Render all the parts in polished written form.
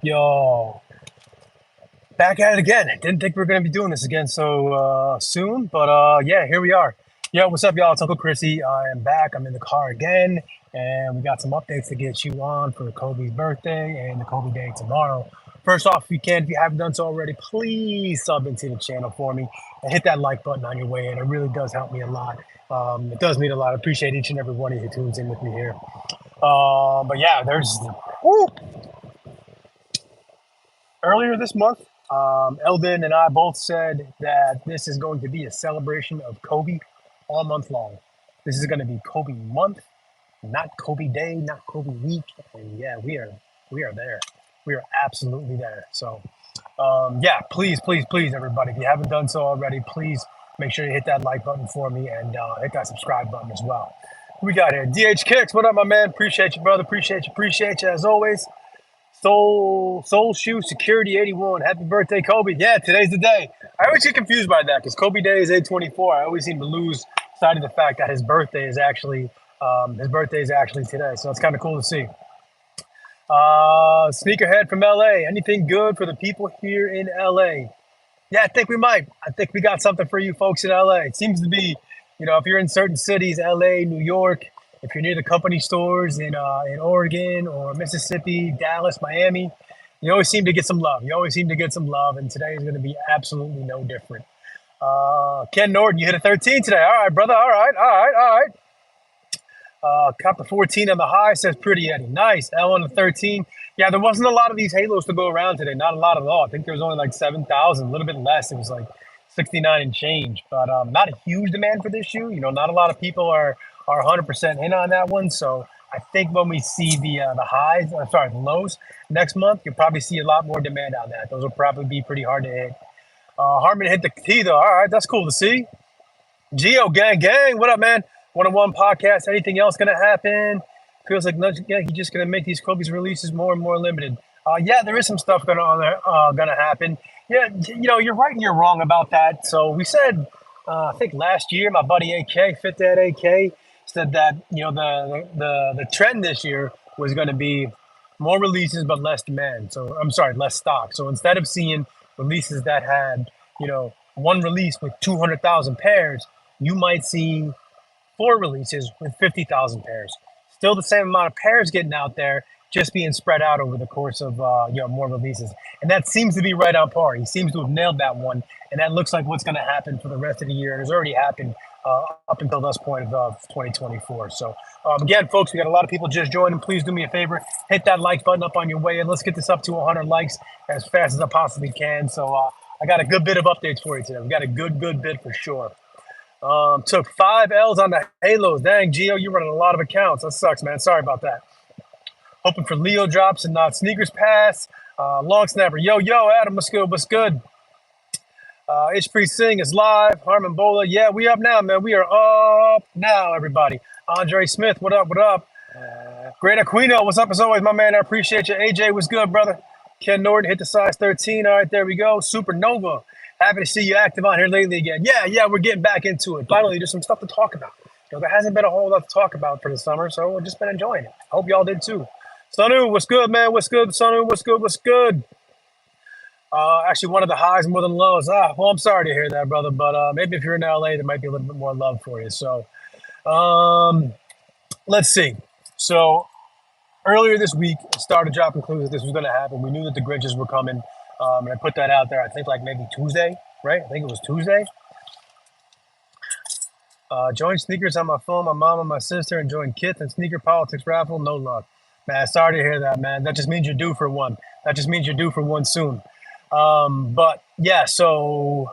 Yo, back at it again. Didn't think we were gonna be doing this again so soon, but yeah, here we are. Yo, what's up, y'all? It's Uncle Chrissy. I am back. I'm in the car again, and we got some updates to get you on for Kobe's birthday and the Kobe Day tomorrow. First off, if you haven't done so already, please sub into the channel for me and hit that like button on your way in. It really does help me a lot. It does mean a lot. I appreciate each and every one of you who tunes in with me here. But yeah, woo, earlier this month, Eldon and I both said that this is going to be a celebration of Kobe all month long. This is going to be Kobe month, not Kobe Day, not Kobe week. And yeah, we are there. We are absolutely there. So yeah, please, everybody, if you haven't done so already, please make sure you hit that like button for me and hit that subscribe button as well. Who we got here? DH Kicks, what up, my man? Appreciate you, brother. Appreciate you as always. Soul Shoe Security 81. Happy birthday, Kobe. Yeah, today's the day. I always get confused by that because Kobe Day is 8/24. I always seem to lose sight of the fact that his birthday is actually today. So it's kind of cool to see. Sneakerhead from LA. Anything good for the people here in LA? Yeah, I think we might. I think we got something for you folks in LA. It seems to be, if you're in certain cities, LA, New York, if you're near the company stores in Oregon or Mississippi, Dallas, Miami, you always seem to get some love. You always seem to get some love, and today is going to be absolutely no different. Ken Norton, you hit a 13 today. All right, brother. All right. Cop the 14 on the high, says Pretty Eddie. Nice. L on the 13. Yeah, there wasn't a lot of these halos to go around today. Not a lot at all. I think there was only like 7,000, a little bit less. It was like 69 and change, but not a huge demand for this shoe. Not a lot of people are 100% in on that one. So I think when we see the lows next month, you'll probably see a lot more demand on that. Those will probably be pretty hard to hit. Harmon hit the T though. All right, that's cool to see. Geo gang, what up, man? One-on-one podcast. Anything else gonna happen? Feels like you're just gonna make these Kobe's releases more and more limited. Yeah, there is some stuff gonna happen. Yeah, you're right and you're wrong about that. So we said, I think last year, my buddy AK, Fit That AK, said that the trend this year was going to be more releases but less demand. So I'm sorry, less stock. So instead of seeing releases that had one release with 200,000 pairs, you might see four releases with 50,000 pairs. Still the same amount of pairs getting out there, just being spread out over the course of more releases. And that seems to be right on par. He seems to have nailed that one, and that looks like what's going to happen for the rest of the year. It has already happened up until this point of 2024. So again, folks, we got a lot of people just joining. Please do me a favor, hit that like button up on your way, and let's get this up to 100 likes as fast as I possibly can. So I got a good bit of updates for you today. We got a good bit for sure. Took 5 L's on the Halos. Dang, Gio, you're running a lot of accounts. That sucks, man. Sorry about that. Hoping for Leo drops and not sneakers pass. Long snapper. Yo, Adam, what's good? H3 Singh is live. Harmon Bola. Yeah, we up now, man. We are up now, everybody. Andre Smith, what up? Great Aquino, what's up as always, my man? I appreciate you. AJ, what's good, brother? Ken Norton hit the size 13. All right, there we go. Supernova. Happy to see you active on here lately again. Yeah, we're getting back into it. Finally, there's some stuff to talk about. There hasn't been a whole lot to talk about for the summer, so we've just been enjoying it. I hope y'all did too. Sanu, what's good, man? What's good, Sanu? What's good? Actually, one of the highs more than lows. Well, I'm sorry to hear that, brother, but maybe if you're in LA, there might be a little bit more love for you. So, let's see. So, earlier this week, I started dropping clues that this was going to happen. We knew that the Grinches were coming, and I put that out there, I think, like maybe Tuesday, right? I think it was Tuesday. Joined sneakers on my phone, my mom and my sister, and joined Kith and Sneaker Politics raffle. No luck. Man, sorry to hear that, man. That just means you're due for one. Soon. But yeah, so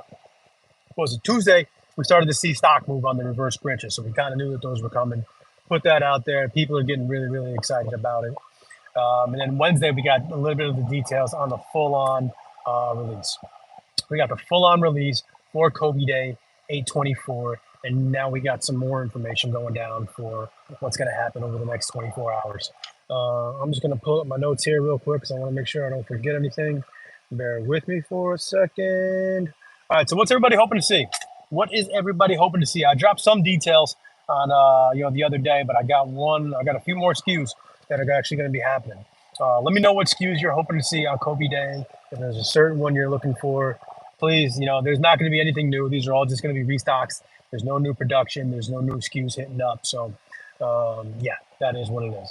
what was it? Tuesday, we started to see stock move on the reverse Grinches. So we kind of knew that those were coming. Put that out there. People are getting really, really excited about it. And then Wednesday, we got a little bit of the details on the full-on release. We got the full-on release for Kobe Day, 8/24. And now we got some more information going down for what's going to happen over the next 24 hours. I'm just going to pull up my notes here real quick because I want to make sure I don't forget anything. Bear with me for a second. All right, so what's everybody hoping to see? What is everybody hoping to see? I dropped some details on the other day, but I got a few more SKUs that are actually going to be happening. Let me know what SKUs you're hoping to see on Kobe Day. If there's a certain one you're looking for, please, there's not going to be anything new. These are all just going to be restocks. There's no new production. There's no new SKUs hitting up. So, yeah, that is what it is.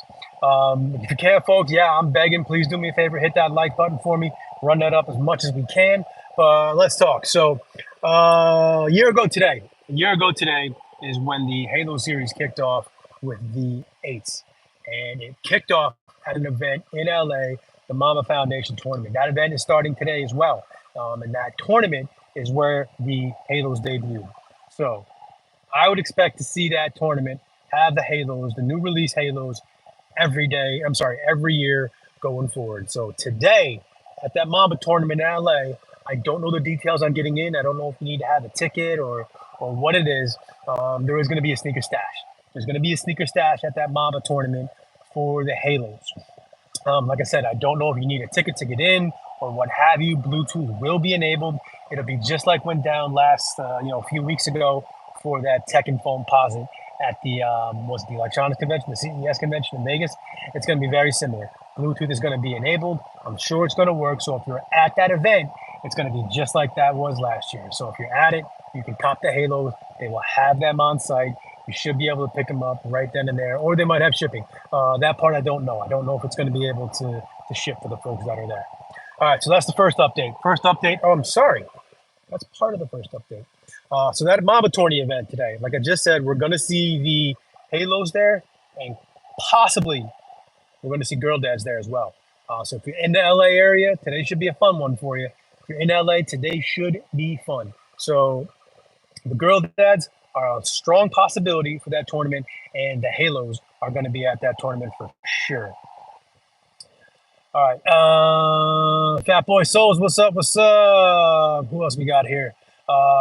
If you can, folks, yeah, I'm begging. Please do me a favor. Hit that like button for me. Run that up as much as we can. Let's talk. So, a year ago today is when the Halo series kicked off with the eights. And it kicked off at an event in LA, the Mama Foundation tournament. That event is starting today as well. And that tournament is where the Halos debuted. So I would expect to see that tournament have the Halos, the new release Halos, every year going forward. So today at that Mamba tournament in LA, I don't know the details on getting in. I don't know if you need to have a ticket or what it is. There is going to be a sneaker stash. There's going to be a sneaker stash at that Mamba tournament for the Halos. Like I said, I don't know if you need a ticket to get in or what have you. Bluetooth will be enabled. It'll be just like went down a few weeks ago for that Tech and Foam Posit at the the electronics convention, the CES convention in Vegas. It's going to be very similar. Bluetooth is going to be enabled. I'm sure it's going to work. So if you're at that event, it's going to be just like that was last year. So if you're at it, you can cop the Halos. They will have them on site. You should be able to pick them up right then and there, or they might have shipping. That part I don't know. I don't know if it's going to be able to ship for the folks that are there. All right, so that's the first update. Oh, I'm sorry. That's part of the first update. So that Mamba Tourney event today, like I just said, we're going to see the Halos there, and possibly we're going to see Girl Dads there as well. So if you're in the LA area, today should be a fun one for you. If you're in LA, today should be fun. So the Girl Dads are a strong possibility for that tournament, and the Halos are going to be at that tournament for sure. All right. Fat Boy Souls, what's up? Who else we got here?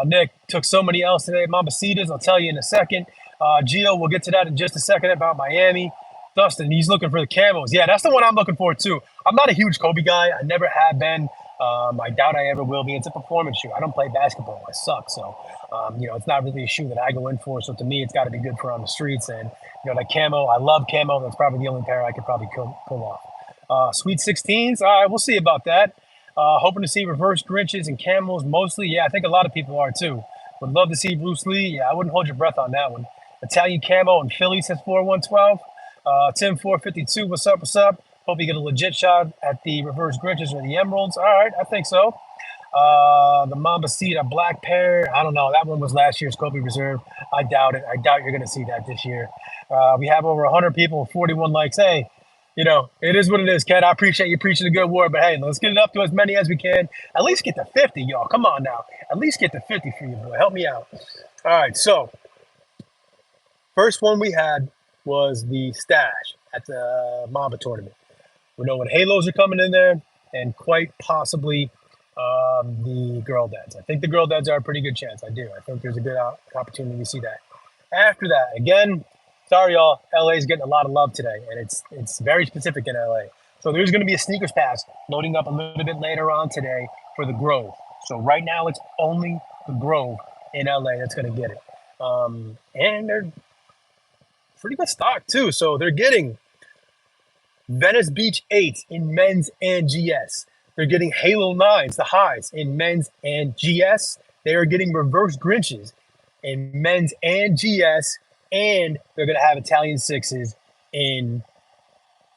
Nick took so many L's today. Mamacitas, I'll tell you in a second. Gio, we'll get to that in just a second about Miami. Dustin, he's looking for the camos. Yeah, that's the one I'm looking for too. I'm not a huge Kobe guy. I never have been. I doubt I ever will be. It's a performance shoe. I don't play basketball. I suck. So, it's not really a shoe that I go in for. So to me, it's got to be good for on the streets. And, the camo, I love camo. That's probably the only pair I could probably pull off. Sweet 16s. All right, we'll see about that. Hoping to see reverse Grinches and camos mostly. Yeah, I think a lot of people are too. Would love to see Bruce Lee. Yeah, I wouldn't hold your breath on that one. Italian Camo and Phillies has 4112. Tim 452, what's up? Hope you get a legit shot at the reverse Grinches or the Emeralds. All right, I think so. The Mamba Seed, a black pair. I don't know. That one was last year's Kobe Reserve. I doubt it. I doubt you're going to see that this year. We have over 100 people, 41 likes. Hey, it is what it is, Ken. I appreciate you preaching a good word, but hey, let's get it up to as many as we can. At least get to 50, y'all. Come on now. At least get to 50 for you, boy. Help me out. All right, so first one we had was the stash at the Mamba tournament. We know when Halos are coming in there, and quite possibly the Girl Dads. I think the Girl Dads are a pretty good chance. I do. I think there's a good opportunity to see that. After that, again, sorry, y'all, LA is getting a lot of love today, and it's very specific in LA. So there's going to be a sneakers pass loading up a little bit later on today for the Grove. So right now, it's only the Grove in LA that's going to get it. And they're pretty much stocked, too. So they're getting Venice Beach 8s in men's and GS. They're getting Halo 9s, the highs, in men's and GS. They are getting reverse Grinches in men's and GS. And they're going to have Italian 6s in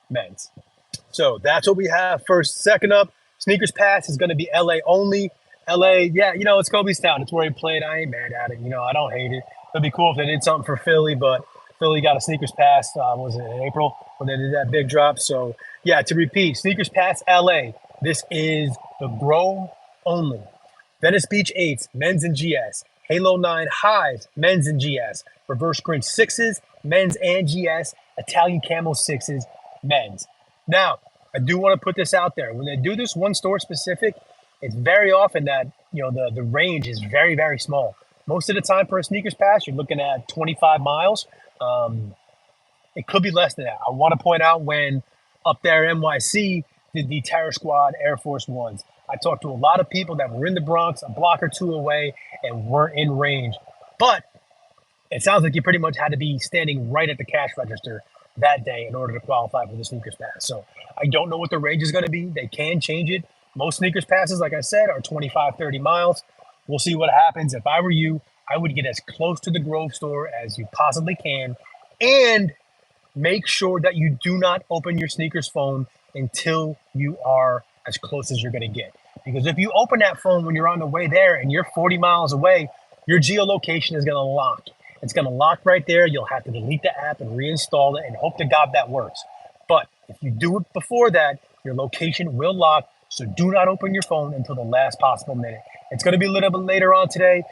men's. So that's what we have first. Second up, Sneakers Pass is going to be LA only. LA, yeah, it's Kobe's town. It's where he played. I ain't mad at it. I don't hate it. It'd be cool if they did something for Philly, but Philly got a Sneakers Pass, was it in April when they did that big drop? So, yeah, to repeat, Sneakers Pass LA. This is the Grove only. Venice Beach 8s, men's and GS. Halo 9 highs, men's and GS. Reverse Grinch 6s, men's and GS. Italian Camo 6s, men's. Now, I do want to put this out there. When they do this one store specific, it's very often that, the range is very, very small. Most of the time for a Sneakers Pass, you're looking at 25 miles. It could be less than that. I want to point out when up there NYC did the Terror Squad Air Force Ones. I talked to a lot of people that were in the Bronx, a block or two away, and weren't in range. But it sounds like you pretty much had to be standing right at the cash register that day in order to qualify for the sneakers pass. So I don't know what the range is going to be. They can change it. Most sneakers passes, like I said, are 25, 30 miles. We'll see what happens. If I were you, I would get as close to the Grove store as you possibly can, and make sure that you do not open your sneakers phone until you are as close as you're going to get. Because if you open that phone when you're on the way there and you're 40 miles away, your geolocation is going to lock. It's going to lock right there. You'll have to delete the app and reinstall it and hope to God that works. But if you do it before that, your location will lock. So do not open your phone until the last possible minute. It's going to be a little bit later on today.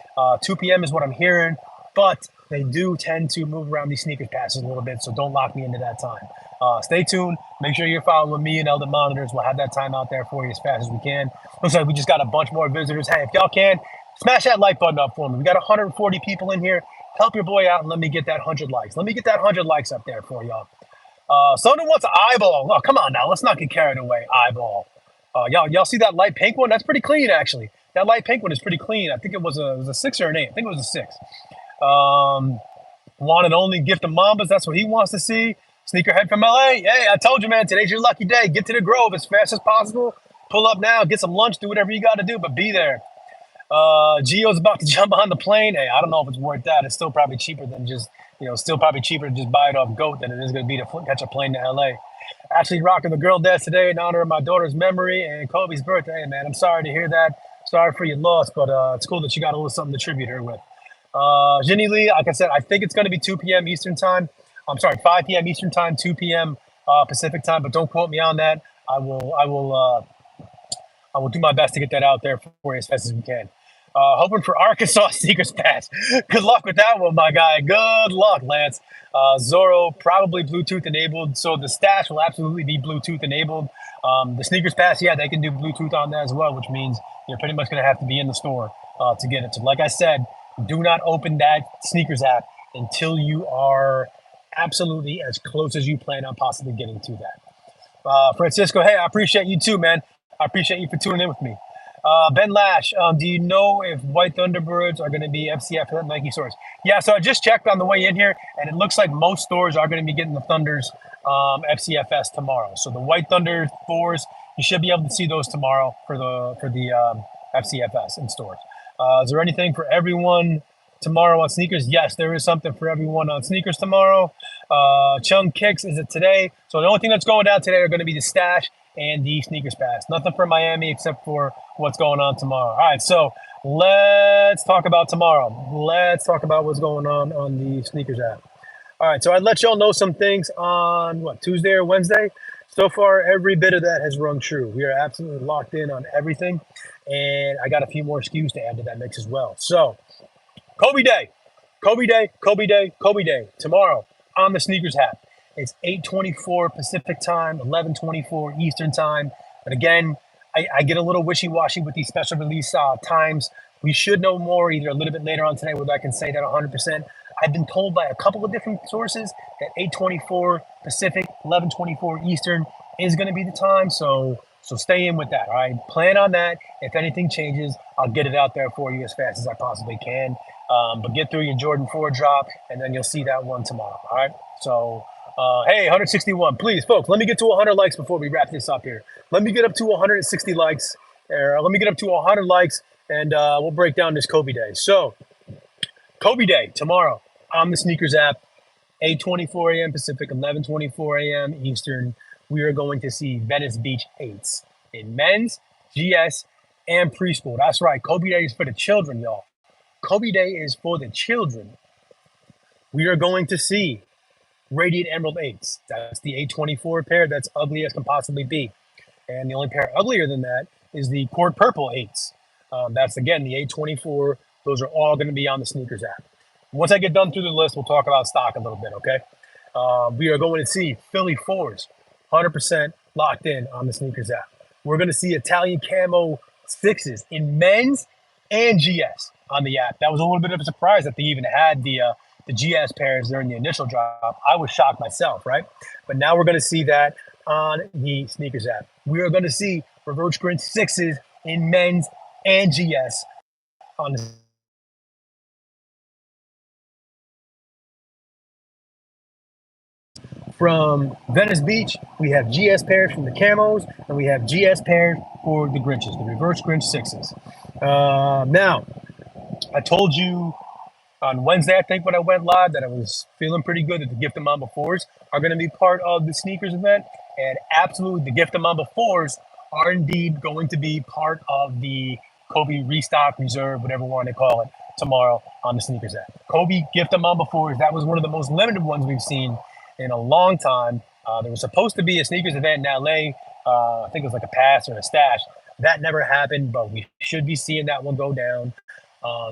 2 p.m. is what I'm hearing. But they do tend to move around these sneakers passes a little bit, so don't lock me into that time. Stay tuned. Make sure you're following me and Elder Monitors. We'll have that time out there for you as fast as we can. Looks like we just got a bunch more visitors. Hey, if y'all can, smash that like button up for me. We got 140 people in here. Help your boy out and let me get that 100 likes. Let me get that 100 likes up there for y'all. Someone wants an eyeball. Oh, come on now. Let's not get carried away. Eyeball. Y'all see that light pink one? That's pretty clean, actually. That light pink one is pretty clean. I think it was a 6 or an 8. I think it was a 6. One and only gift of Mambas. That's what he wants to see. Sneakerhead from LA. Hey, I told you, man, today's your lucky day. Get to the Grove as fast as possible. Pull up now, get some lunch, do whatever you got to do, but be there. Gio's about to jump on the plane. Hey, I don't know if it's worth that. It's still probably cheaper than just, still probably cheaper to just buy it off GOAT than it is going to be to catch a plane to LA. Actually rocking the girl dance today in honor of my daughter's memory and Kobe's birthday. Hey, man, I'm sorry to hear that. Sorry for your loss, but it's cool that you got a little something to tribute her with. Jenny Lee, like I said, I think it's going to be 2 p.m. Eastern time. I'm sorry, 5 p.m. Eastern time, 2 p.m. Pacific time, but don't quote me on that. I will do my best to get that out there for you as fast as we can. Hoping for Arkansas Sneakers Pass. Good luck with that one, my guy. Good luck, Lance. Zorro, probably Bluetooth enabled. So the stash will absolutely be Bluetooth enabled. The Sneakers Pass, yeah, they can do Bluetooth on that as well, which means you're pretty much going to have to be in the store to get it. So like I said, do not open that sneakers app until you are absolutely as close as you plan on possibly getting to that. Francisco, hey, I appreciate you too, man. I appreciate you for tuning in with me. Ben Lash, do you know if White Thunderbirds are going to be FCF at Nike stores? Yeah, so I just checked on the way in here, and it looks like most stores are going to be getting the Thunders FCFS tomorrow. So the White Thunder 4s, you should be able to see those tomorrow for the FCFS in stores. Is there anything for everyone tomorrow on sneakers? Yes, there is something for everyone on sneakers tomorrow. Chung Kicks, is it today? So the only thing that's going down today are going to be the stash and the sneakers pass. Nothing for Miami except for what's going on tomorrow. All right, so let's talk about tomorrow. Let's talk about what's going on the sneakers app. All right, so I'd let y'all know some things on, Tuesday or Wednesday? So far, every bit of that has rung true. We are absolutely locked in on everything, and I got a few more SKUs to add to that mix as well. So, Kobe Day, Kobe Day, Kobe Day, Kobe Day, tomorrow on the sneakers app. It's 8:24 Pacific time, 11:24 Eastern time. But again, I get a little wishy-washy with these special release times. We should know more either a little bit later on today whether I can say that 100%. I've been told by a couple of different sources that 8:24 Pacific, 11:24 Eastern is going to be the time. So stay in with that, all right? Plan on that. If anything changes, I'll get it out there for you as fast as I possibly can. But get through your Jordan 4 drop, and then you'll see that one tomorrow, all right? So, hey, 161, please, folks, let me get to 100 likes before we wrap this up here. Let me get up to 160 likes, or let me get up to 100 likes, and we'll break down this Kobe Day. So, Kobe Day, tomorrow, on the sneakers app, 8:24 a.m. Pacific, 11:24 a.m. Eastern. We are going to see Venice Beach 8s in men's, GS, and preschool. That's right. Kobe Day is for the children, y'all. Kobe Day is for the children. We are going to see Radiant Emerald 8s. That's the 824 pair that's ugly as can possibly be. And the only pair uglier than that is the Court Purple 8s. That's, again, the 824. Those are all going to be on the sneakers app. Once I get done through the list, we'll talk about stock a little bit, okay? We are going to see Philly 4s, 100% locked in on the sneakers app. We're going to see Italian Camo 6s in men's and GS on the app. That was a little bit of a surprise that they even had the GS pairs during the initial drop. I was shocked myself, right? But now we're going to see that on the sneakers app. We are going to see Reverse Grinch 6s in men's and GS on the from Venice Beach. We have GS pairs from the Camos, and we have GS pairs for the Grinches, the Reverse Grinch 6s. Now, I told you on Wednesday, I think, when I went live, that I was feeling pretty good that the Gift of Mamba 4s are going to be part of the sneakers event. And absolutely, the Gift of Mamba 4s are indeed going to be part of the Kobe restock, reserve, whatever you want to call it, tomorrow on the sneakers app. Kobe Gift of Mamba 4s, that was one of the most limited ones we've seen in a long time. There was supposed to be a sneakers event in LA. I think it was like a pass or a stash. That never happened, but we should be seeing that one go down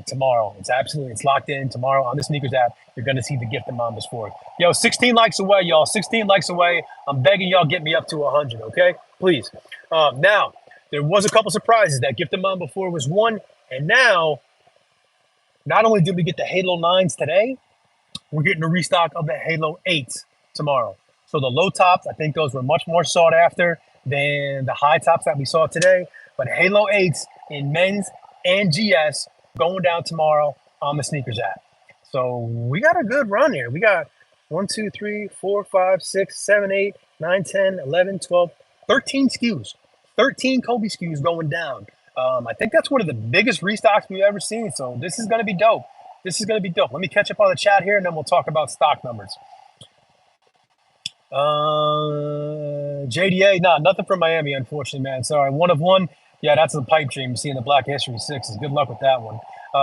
tomorrow. It's locked in tomorrow on the sneakers app. You're going to see the Gift of Mambas 4. Yo, 16 likes away, y'all. 16 likes away. I'm begging y'all, get me up to 100, okay? Please. Now, there was a couple surprises. That Gift of Mamba 4 was one. And now, not only did we get the Halo 9s today, we're getting a restock of the Halo 8s tomorrow. So the low tops, I think those were much more sought after than the high tops that we saw today. But Halo 8s in men's and GS going down tomorrow on the sneakers app. So we got a good run here. We got 1, 2, 3, 4, 5, 6, 7, 8, 9, 10, 11, 12, 13 SKUs. 13 Kobe SKUs going down. I think that's one of the biggest restocks we've ever seen. So this is going to be dope. This is going to be dope. Let me catch up on the chat here, and then we'll talk about stock numbers. JDA, nothing from Miami, unfortunately, man. Sorry. One of one. Yeah, that's the pipe dream. You see in the Black History 6s. Good luck with that one.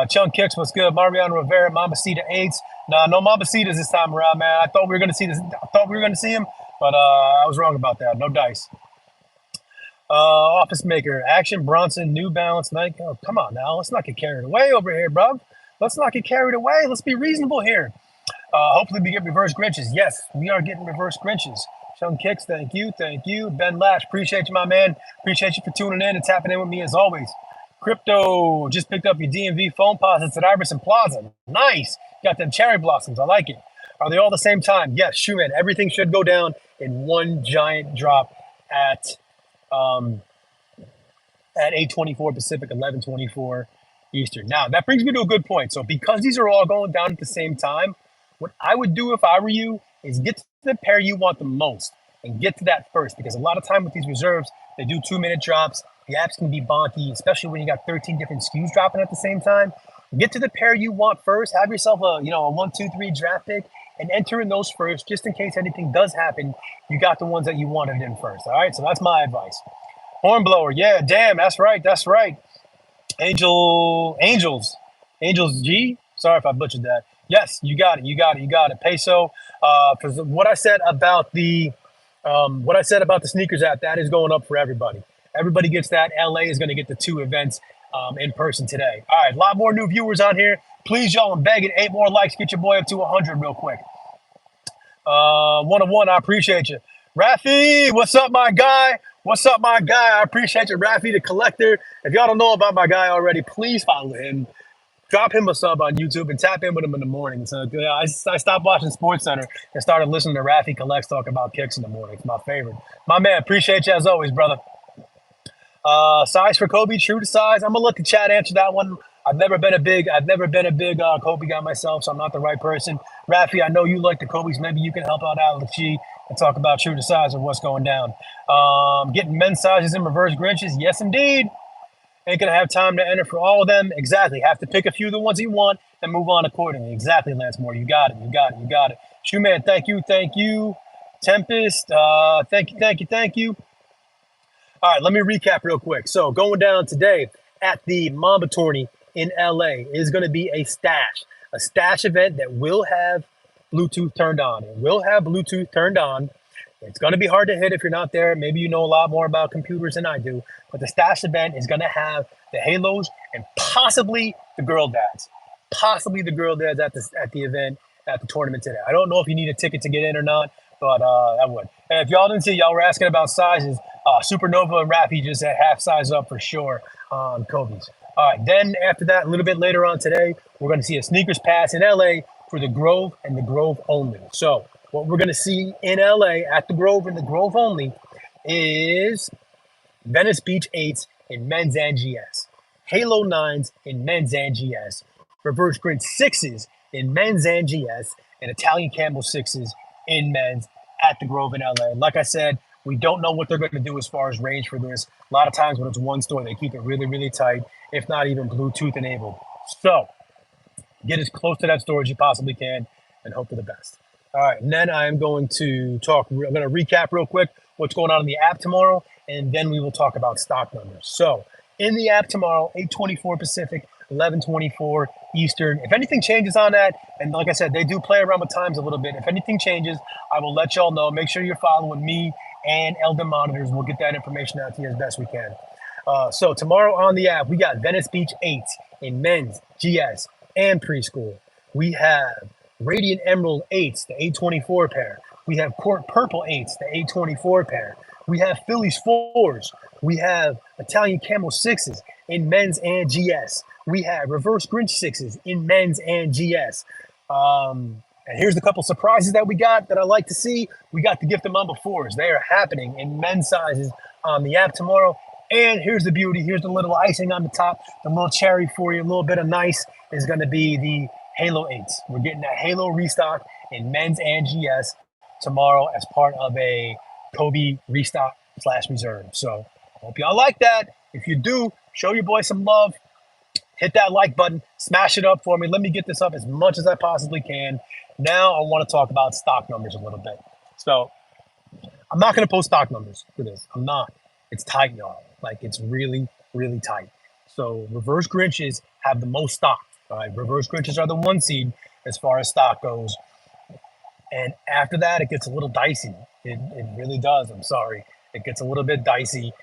Chunk Kicks, what's good? Mariano Rivera, Mambacita 8s. No Mambacitas this time around, man. I thought we were going to see this. I thought we were going to see him, but I was wrong about that. No dice. Office Maker, Action Bronson, New Balance, Nike. Oh, come on now. Let's not get carried away over here, bro. Let's not get carried away. Let's be reasonable here. Hopefully we get Reverse Grinches. Yes, we are getting Reverse Grinches. Chunk Kicks, thank you. Ben Lash, appreciate you, my man. Appreciate you for tuning in and tapping in with me as always. Crypto, just picked up your DMV phone posits at Iverson Plaza. Nice. Got them cherry blossoms. I like it. Are they all the same time? Yes, shoe man. Everything should go down in one giant drop at 8:24 Pacific, 11:24 Eastern. Now, that brings me to a good point. So because these are all going down at the same time, what I would do if I were you is get to the pair you want the most and get to that first, because a lot of time with these reserves, they do 2-minute drops. The apps can be bonky, especially when you got 13 different SKUs dropping at the same time. Get to the pair you want first. Have yourself a 1, 2, 3 draft pick and enter in those first, just in case anything does happen. You got the ones that you wanted in first. All right, so that's my advice. Hornblower, yeah, damn, that's right. Angels G. Sorry if I butchered that. Yes, you got it. Peso. Because what I said about the sneakers app, that is going up for everybody. Everybody gets that. LA is going to get the 2 events in person today. All right, a lot more new viewers on here. Please, y'all, I'm begging. 8 more likes. Get your boy up to 100 real quick. 101, I appreciate you. Rafi, what's up, my guy? I appreciate you, Rafi, the collector. If y'all don't know about my guy already, please follow him. Drop him a sub on YouTube and tap in with him in the morning. So I stopped watching SportsCenter and started listening to Rafi Collects talk about kicks in the morning. It's my favorite. My man, appreciate you as always, brother. Size for Kobe, true to size. I'm gonna let the chat answer that one. I've never been a big Kobe guy myself, so I'm not the right person. Rafi, I know you like the Kobe's. Maybe you can help out Alex G and talk about true to size or what's going down. Getting men's sizes in Reverse Grinches. Yes, indeed. Ain't gonna have time to enter for all of them. Exactly. Have to pick a few of the ones you want and move on accordingly. Exactly, Lance Moore. You got it. Shoeman, thank you. Tempest, thank you. All right, let me recap real quick. So going down today at the Mamba Tourney in LA is going to be a stash event that will have Bluetooth turned on. It's going to be hard to hit if you're not there. Maybe you know a lot more about computers than I do, but the stash event is going to have the Halos and possibly the girl dads. At the event at the tournament today. I don't know if you need a ticket to get in or not, but I would. And if y'all didn't see, y'all were asking about sizes. Supernova and Rafi just had half size up for sure on Kobe's. All right, then after that, a little bit later on today, we're going to see a sneakers pass in LA for the Grove and the Grove only. So what we're going to see in LA at the Grove and the Grove only is Venice Beach 8s in men's and GS, Halo 9s in men's and GS, Reverse Grinch 6s in men's and GS, and Italian Camo 6s in men's at the Grove in LA. Like I said, we don't know what they're going to do as far as range for this. A lot of times when it's one store, they keep it really, really tight, if not even Bluetooth enabled. So get as close to that store as you possibly can and hope for the best. All right, and then I'm going to recap real quick what's going on in the app tomorrow, and then we will talk about stock numbers. So in the app tomorrow, 8:24 Pacific, 11:24 Eastern. If anything changes on that, and like I said, they do play around with times a little bit. If anything changes, I will let y'all know. Make sure you're following me and Elden Monitors. We'll get that information out to you as best we can. So tomorrow on the app, we got Venice Beach 8 in men's, GS, and preschool. We have Radiant Emerald 8s, the 824 pair. We have Court Purple 8s, the 824 pair. We have Phillies 4s. We have Italian Camo 6s in men's and GS. We have Reverse Grinch 6s in men's and GS. And here's a couple surprises that we got that I like to see. We got the Gift of Mamba 4s. They are happening in men's sizes on the app tomorrow. And here's the beauty. Here's the little icing on the top, the little cherry for you, a little bit of nice is going to be the Halo 8s. We're getting a Halo restock in men's and GS tomorrow as part of a Kobe restock / reserve. So I hope y'all like that. If you do, show your boy some love. Hit that like button, smash it up for me. Let me get this up as much as I possibly can. Now I want to talk about stock numbers a little bit. So I'm not going to post stock numbers for this. I'm not. It's tight, y'all. Like, it's really, really tight. So Reverse Grinches have the most stock. All right, Reverse Grinches are the 1 seed as far as stock goes. And after that, it gets a little dicey. It really does. I'm sorry. It gets a little bit dicey.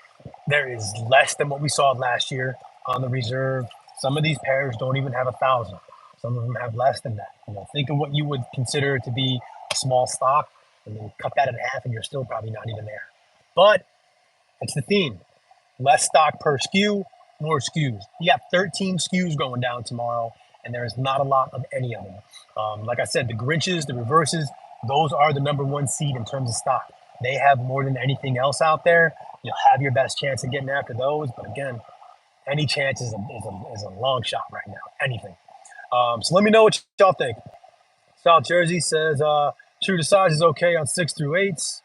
There is less than what we saw last year on the reserve. Some of these pairs don't even have 1,000. Some of them have less than that. You know, think of what you would consider to be a small stock, and then cut that in half, and you're still probably not even there. But it's the theme. Less stock per SKU, more SKUs. You got 13 SKUs going down tomorrow, and there is not a lot of any of them. Like I said, the Grinches, the Reverses, those are the number 1 seed in terms of stock. They have more than anything else out there. You'll have your best chance of getting after those. But again, any chance is a long shot right now. Anything. So let me know what y'all think. South Jersey says, true to size is okay on 6 through 8s.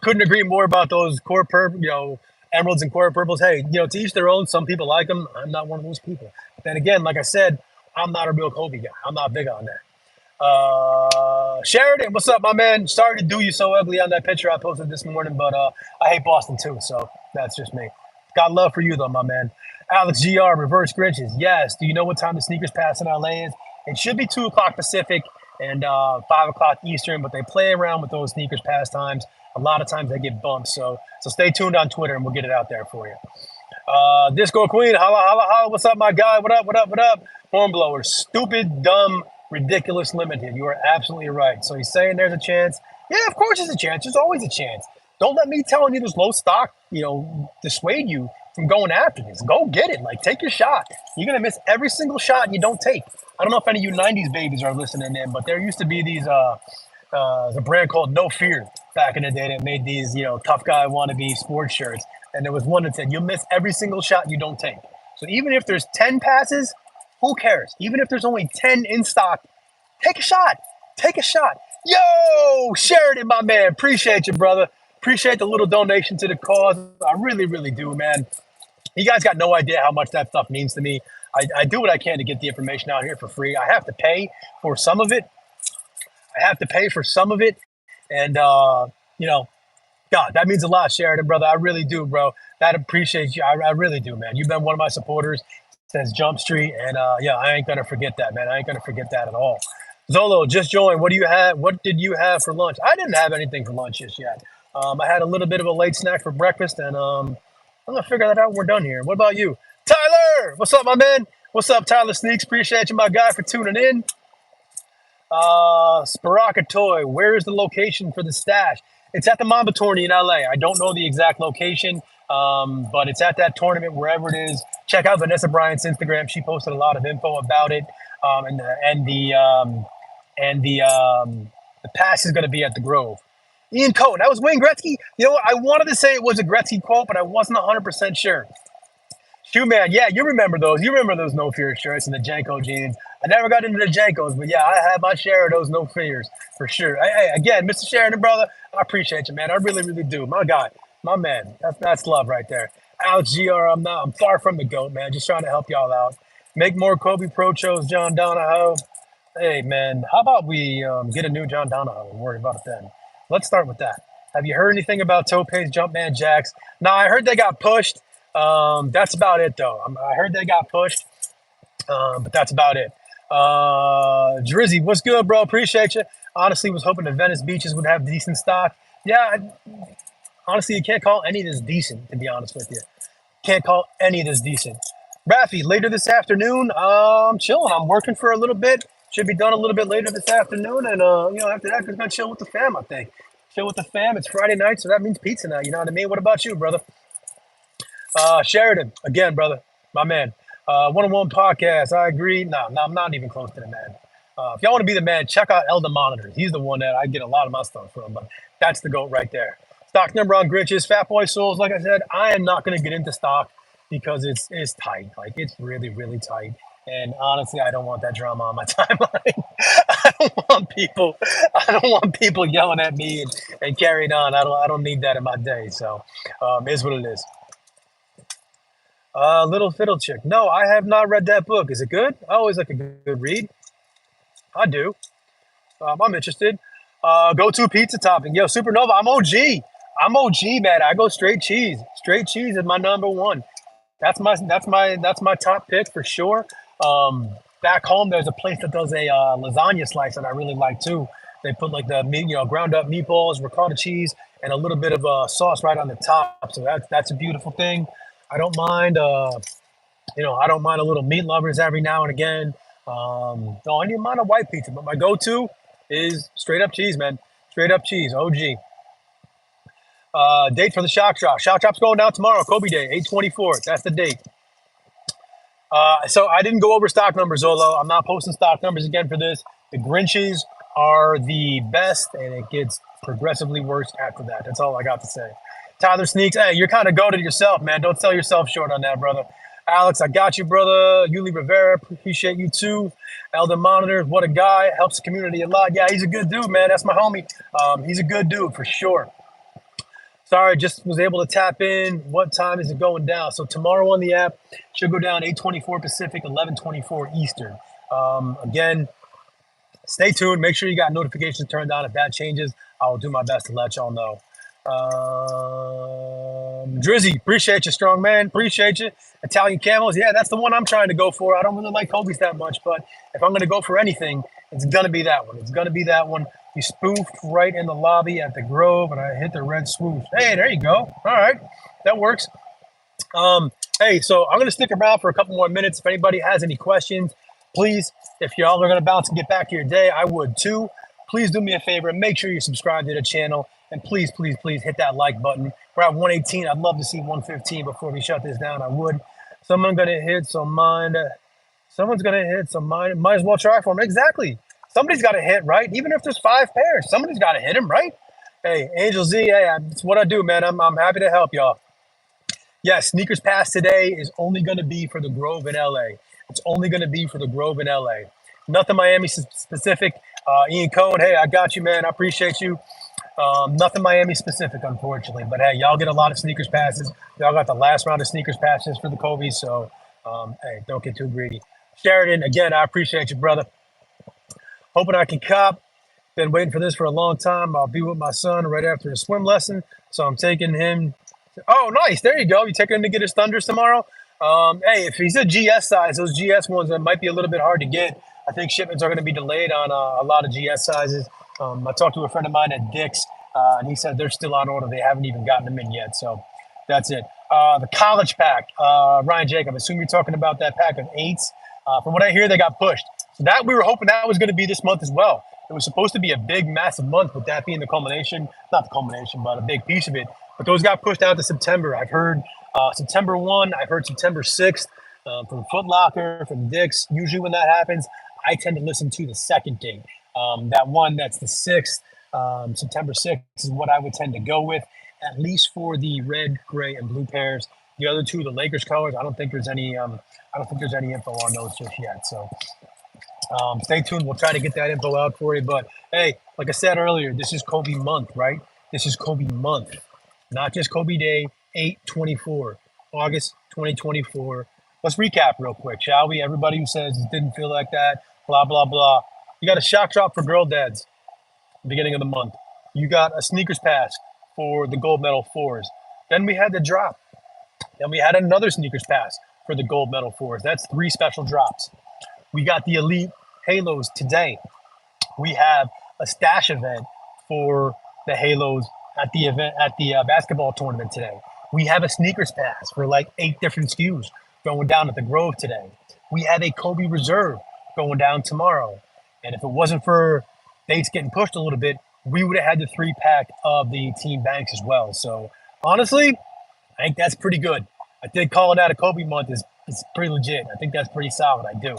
Couldn't agree more about those core purple, emeralds and core purples. Hey, to each their own. Some people like them. I'm not one of those people. But then again, like I said, I'm not a real Kobe guy. I'm not big on that. Sheridan, what's up, my man? Sorry to do you so ugly on that picture I posted this morning, but I hate Boston too, so that's just me. Got love for you though, my man. Alex GR, Reverse Grinches. Yes. Do you know what time the sneakers pass in LA is? It should be 2 o'clock Pacific and 5 o'clock Eastern, but they play around with those sneakers pass times. A lot of times they get bumped, so stay tuned on Twitter and we'll get it out there for you. Disco Queen, holla, holla, holla. What's up, my guy? What up, what up, what up? Hornblower, stupid, dumb, ridiculous, limited. You are absolutely right. So he's saying there's a chance. Yeah, of course there's a chance. There's always a chance. Don't let me telling you there's low stock, dissuade you from going after this. Go get it. Like, take your shot. You're going to miss every single shot you don't take. I don't know if any of you 90s babies are listening in, but there used to be these, a brand called No Fear back in the day that made these, tough guy wannabe sports shirts. And there was one that said, you'll miss every single shot you don't take. So even if there's 10 passes, who cares? Even if there's only 10 in stock, take a shot. Take a shot. Yo, Sheridan, my man. Appreciate you, brother. Appreciate the little donation to the cause. I really, really do, man. You guys got no idea how much that stuff means to me. I do what I can to get the information out here for free. I have to pay for some of it. And, God, that means a lot, Sheridan, brother. I really do, bro. That appreciates you. I really do, man. You've been one of my supporters since Jump Street. And, I ain't going to forget that, man. I ain't going to forget that at all. Zolo, just joined. What did you have for lunch? I didn't have anything for lunch just yet. I had a little bit of a late snack for breakfast, and I'm going to figure that out when we're done here. What about you? Tyler, what's up, my man? What's up, Tyler Sneaks? Appreciate you, my guy, for tuning in. Sparaka Toy, where is the location for the stash? It's at the Mamba tourney in LA. I don't know the exact location, but it's at that tournament, wherever it is. Check out Vanessa Bryant's Instagram. She posted a lot of info about it. The pass is going to be at the Grove. Ian Cohen, that was Wayne Gretzky. You know what? I wanted to say it was a Gretzky quote, but I wasn't 100% sure. Shoe Man, yeah, you remember those. You remember those No Fear shirts and the Janko jeans. I never got into the Jankos, but yeah, I had my share of those no fears for sure. Hey, again, Mr. Sheridan, brother, I appreciate you, man. I really, really do. My guy, my man. That's love right there. Alex Gr, I'm far from the GOAT, man. Just trying to help y'all out. Make more Kobe Pro shows, John Donahoe. Hey, man, how about we get a new John Donahoe and worry about it then? Let's start with that. Have you heard anything about Tope's Jumpman Jacks? No, I heard they got pushed. That's about it, though. I heard they got pushed, but that's about it. Drizzy, what's good, bro? Appreciate you. Honestly, was hoping the Venice Beaches would have decent stock. Yeah, honestly, you can't call any of this decent, to be honest with you. Can't call any of this decent. Rafi, later this afternoon, I'm chilling. I'm working for a little bit. Should be done a little bit later this afternoon. And, after that, just going to chill with the fam, I think. Chill with the fam. It's Friday night, so that means pizza night. You know what I mean? What about you, brother? Sheridan, again, brother, my man. One-on-one podcast. I agree. No, I'm not even close to the man. If y'all want to be the man, check out Elder Monitors. He's the one that I get a lot of my stuff from, but that's the GOAT right there. Stock number on Grinches, Fat Boy Souls. Like I said, I am not going to get into stock because it's tight. Like, it's really, really tight. And honestly, I don't want that drama on my timeline. I don't want people yelling at me and carrying on. I don't need that in my day. So, is what it is. Little Fiddle Chick. No, I have not read that book. Is it good? I always like a good read. I do. I'm interested. Go-to pizza topping. Yo, Supernova, I'm OG. I'm OG, man. I go straight cheese. Straight cheese is my number one. That's my top pick for sure. Back home, there's a place that does a lasagna slice that I really like too. They put like the meat, ground up meatballs, ricotta cheese, and a little bit of sauce right on the top. So that's a beautiful thing. I don't mind. I don't mind a little meat lovers every now and again. No, I don't even mind a white pizza, but my go-to is straight up cheese, man. Straight up cheese, OG. Date for the Shock Drop. Shock Drop's going down tomorrow, Kobe Day, 8/24. That's the date. So I didn't go over stock numbers, Zolo. I'm not posting stock numbers again for this. The Grinches are the best, and it gets progressively worse after that. That's all I got to say. Tyler Sneaks, hey, you're kind of goated yourself, man. Don't sell yourself short on that, brother. Alex, I got you, brother. Yuli Rivera, appreciate you too. Elder Monitor, what a guy. Helps the community a lot. Yeah, he's a good dude, man. That's my homie. He's a good dude for sure. Sorry, just was able to tap in. What time is it going down? So tomorrow on the app, should go down 8:24 Pacific, 11:24 Eastern. Again, stay tuned. Make sure you got notifications turned on. If that changes, I will do my best to let y'all know. Drizzy, appreciate you, strong man. Appreciate you. Italian Camos, yeah, that's the one I'm trying to go for. I don't really like Kobe's that much, but if I'm going to go for anything, it's going to be that one. It's going to be that one. He spoofed right in the lobby at the Grove, and I hit the red swoosh. Hey, there you go. All right, that works. Hey, so I'm going to stick around for a couple more minutes. If anybody has any questions, please, if y'all are going to bounce and get back to your day, I would too. Please do me a favor and make sure you subscribe to the channel. And please, please, please hit that like button. We're at 118. I'd love to see 115 before we shut this down. I would. Someone's going to hit some mind. Someone's going to hit some mind. Might as well try for him. Exactly. Somebody's got to hit, right? Even if there's 5 pairs, somebody's got to hit him, right? Hey, Angel Z, hey, it's what I do, man. I'm happy to help y'all. Yeah, Sneakers Pass today is only going to be for the Grove in LA. It's only going to be for the Grove in LA. Nothing Miami specific. Ian Cohen, hey, I got you, man. I appreciate you. Nothing Miami specific, unfortunately. But, hey, y'all get a lot of Sneakers Passes. Y'all got the last round of Sneakers Passes for the Kobe. So, hey, don't get too greedy. Sheridan, again, I appreciate you, brother. Hoping I can cop. Been waiting for this for a long time. I'll be with my son right after his swim lesson. So I'm taking him. Oh, nice. There you go. You taking him to get his Thunders tomorrow? Hey, if he's a GS size, those GS ones that might be a little bit hard to get. I think shipments are going to be delayed on a lot of GS sizes. I talked to a friend of mine at Dick's, and he said they're still on order. They haven't even gotten them in yet. So that's it. The college pack, Ryan Jacob, I assume you're talking about that pack of 8s. From what I hear, they got pushed. So that we were hoping that was going to be this month as well. It was supposed to be a big, massive month, with that being the culmination, not the culmination, but a big piece of it. But those got pushed out to September. I've heard September 1. I've heard September 6th from Foot Locker, from Dick's. Usually when that happens, I tend to listen to the second date. That one that's the 6th, September 6th is what I would tend to go with, at least for the red, gray, and blue pairs. The other two, the Lakers colors, I don't think there's any info on those just yet. So Stay tuned. We'll try to get that info out for you. But hey, like I said earlier, this is Kobe month, right? This is Kobe month, not just Kobe Day, 8/24, August 2024. Let's recap real quick, shall we? Everybody who says it didn't feel like that, blah, blah, blah. You got a shock drop for girl dads, beginning of the month. You got a sneakers pass for the gold medal fours. Then we had the drop. Then we had another sneakers pass for the gold medal fours. That's 3 special drops. We got the elite halos today. We have a stash event for the halos at the event at the basketball tournament today. We have a sneakers pass for like 8 different SKUs going down at the Grove today. We have a Kobe Reserve going down tomorrow. And if it wasn't for dates getting pushed a little bit, we would have had the 3-pack of the Team Banks as well. So honestly, I think that's pretty good. I think calling out a Kobe month is pretty legit. I think that's pretty solid. I do.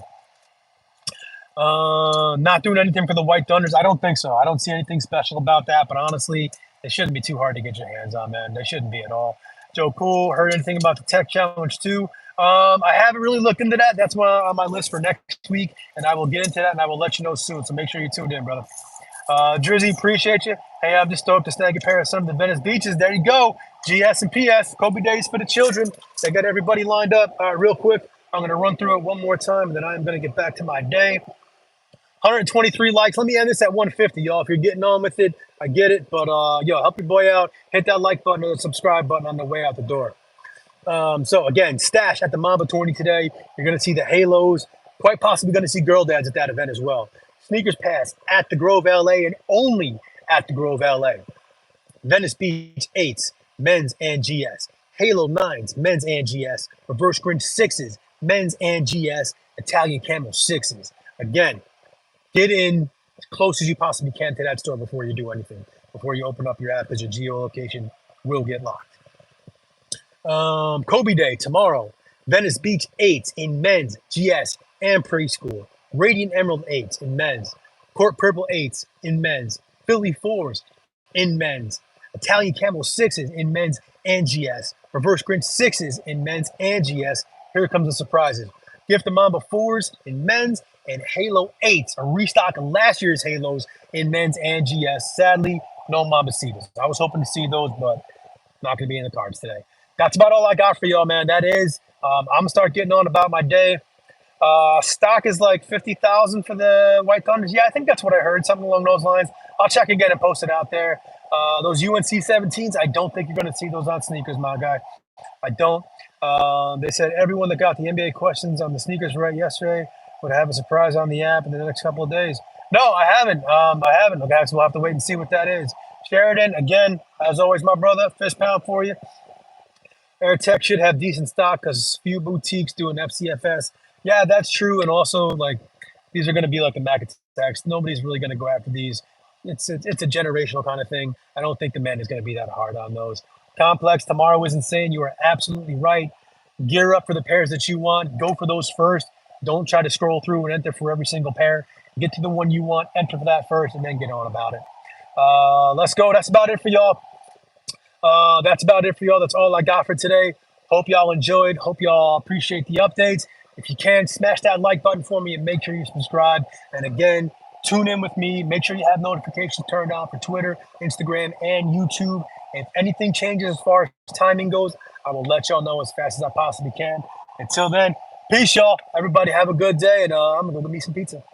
Not doing anything for the White Thunders. I don't think so. I don't see anything special about that. But honestly, it shouldn't be too hard to get your hands on, man. They shouldn't be at all. Joe Cool, heard anything about the Tech Challenge too? I haven't really looked into that. That's on my list for next week, and I will get into that, and I will let you know soon. So make sure you tuned in, brother. Drizzy, appreciate you. Hey, I'm just stoked to snag a pair of some of the Venice Beaches. There you go. GS and PS, Kobe Days for the children. They got everybody lined up. Real quick, I'm going to run through it one more time, and then I'm going to get back to my day. 123 likes. Let me end this at 150, y'all. If you're getting on with it, I get it. But, yo, help your boy out. Hit that like button or the subscribe button on the way out the door. So, again, stash at the Mamba tourney today. You're going to see the halos. Quite possibly going to see girl dads at that event as well. Sneakers pass at the Grove, LA, and only at the Grove, LA. Venice Beach 8s, men's and GS. Halo 9s, men's and GS. Reverse Grinch 6s, men's and GS. Italian Camo 6s. Again, get in as close as you possibly can to that store before you do anything, before you open up your app, because your geolocation will get locked. Kobe Day tomorrow. Venice Beach 8s in men's, GS, and preschool. Radiant Emerald 8s in men's. Court Purple 8s in men's. Philly 4s in men's. Italian Camo 6s in men's and GS. Reverse Grinch 6s in men's and GS. Here comes the surprises. Gift the Mamba 4s in men's and Halo 8s, a restock of last year's Halos in men's and GS. Sadly, no Mambacitas. I was hoping to see those, but not going to be in the cards today. That's about all I got for y'all, man. That is, I'm going to start getting on about my day. Stock is like 50,000 for the White Thunders. Yeah, I think that's what I heard, something along those lines. I'll check again and post it out there. Those UNC 17s, I don't think you're going to see those on sneakers, my guy. I don't. They said everyone that got the NBA questions on the sneakers right yesterday would have a surprise on the app in the next couple of days. No, I haven't. Okay, so we'll have to wait and see what that is. Sheridan, again, as always, my brother, fist pound for you. AirTech should have decent stock because few boutiques do an FCFS. Yeah, that's true. And also, like, these are going to be like the Mac attacks. Nobody's really going to go after these. It's a generational kind of thing. I don't think the man is going to be that hard on those. Complex, tomorrow is insane. You are absolutely right. Gear up for the pairs that you want. Go for those first. Don't try to scroll through and enter for every single pair. Get to the one you want, enter for that first, and then get on about it. Let's go. That's about it for y'all. That's all I got for today. Hope y'all enjoyed. Hope y'all appreciate the updates. If you can, smash that like button for me and make sure you subscribe. And again, tune in with me. Make sure you have notifications turned on for Twitter, Instagram, and YouTube. If anything changes as far as timing goes, I will let y'all know as fast as I possibly can. Until then, peace, y'all. Everybody have a good day, and I'm going to go get me some pizza.